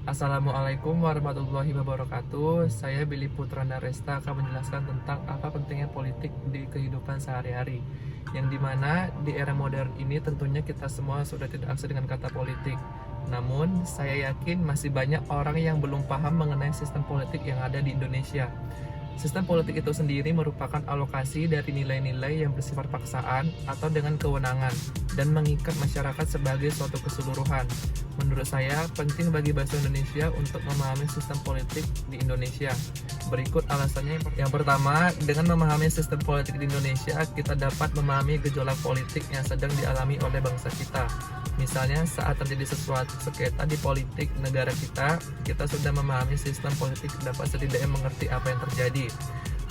Assalamualaikum warahmatullahi wabarakatuh. Saya Billy Putra Naresta akan menjelaskan tentang apa pentingnya politik di kehidupan sehari-hari. Yang dimana di era modern ini tentunya kita semua sudah tidak asing dengan kata politik. Namun, saya yakin masih banyak orang yang belum paham mengenai sistem politik yang ada di Indonesia. Sistem politik itu sendiri merupakan alokasi dari nilai-nilai yang bersifat paksaan atau dengan kewenangan dan mengikat masyarakat sebagai suatu keseluruhan. Menurut saya, penting bagi bangsa Indonesia untuk memahami sistem politik di Indonesia. Berikut alasannya. Yang pertama, dengan memahami sistem politik di Indonesia, kita dapat memahami gejolak politik yang sedang dialami oleh bangsa kita. Misalnya, saat terjadi sesuatu sengketa di politik negara kita sudah memahami sistem politik dapat setidaknya mengerti apa yang terjadi.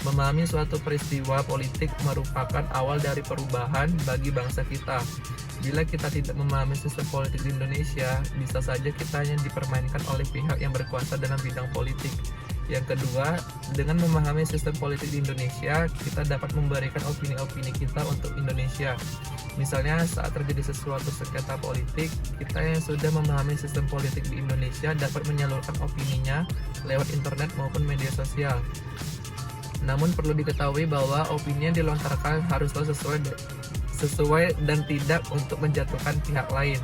Memahami suatu peristiwa politik merupakan awal dari perubahan bagi bangsa kita. Bila kita tidak memahami sistem politik di Indonesia, bisa saja kita hanya dipermainkan oleh pihak yang berkuasa dalam bidang politik. Yang kedua, dengan memahami sistem politik di Indonesia, kita dapat memberikan opini-opini kita untuk Indonesia. Misalnya saat terjadi sesuatu sengketa politik, kita yang sudah memahami sistem politik di Indonesia dapat menyalurkan opininya lewat internet maupun media sosial. Namun perlu diketahui bahwa opini yang dilontarkan haruslah sesuai dan tidak untuk menjatuhkan pihak lain.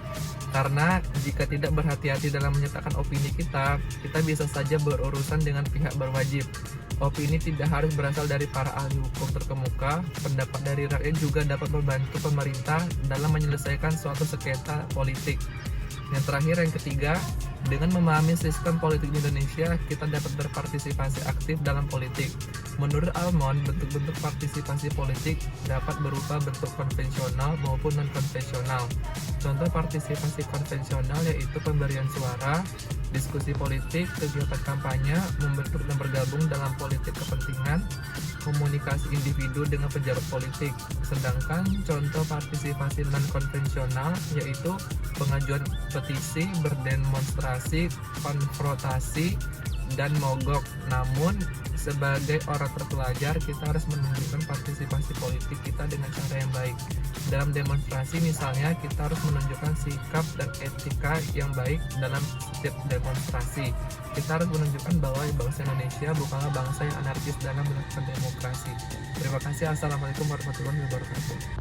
Karena jika tidak berhati-hati dalam menyatakan opini kita bisa saja berurusan dengan pihak berwajib. Opini tidak harus berasal dari para ahli hukum terkemuka, pendapat dari rakyat juga dapat membantu pemerintah dalam menyelesaikan suatu sengketa politik. Yang terakhir, yang ketiga, dengan memahami sistem politik di Indonesia, kita dapat berpartisipasi aktif dalam politik. Menurut Almond, bentuk-bentuk partisipasi politik dapat berupa bentuk konvensional maupun non-konvensional. Contoh partisipasi konvensional yaitu pemberian suara, diskusi politik, kegiatan kampanye, membentuk dan bergabung dalam politik kepentingan, komunikasi individu dengan pejabat politik. Sedangkan contoh partisipasi non-konvensional yaitu pengajuan petisi, berdemonstrasi, konfrontasi, dan mogok. Namun, sebagai orang terpelajar, kita harus menunjukkan partisipasi politik kita dengan cara yang baik. Dalam demonstrasi misalnya, kita harus menunjukkan sikap dan etika yang baik dalam setiap demonstrasi. Kita harus menunjukkan bahwa bangsa Indonesia bukanlah bangsa yang anarkis dalam melakukan demokrasi. Terima kasih. Assalamualaikum warahmatullahi wabarakatuh.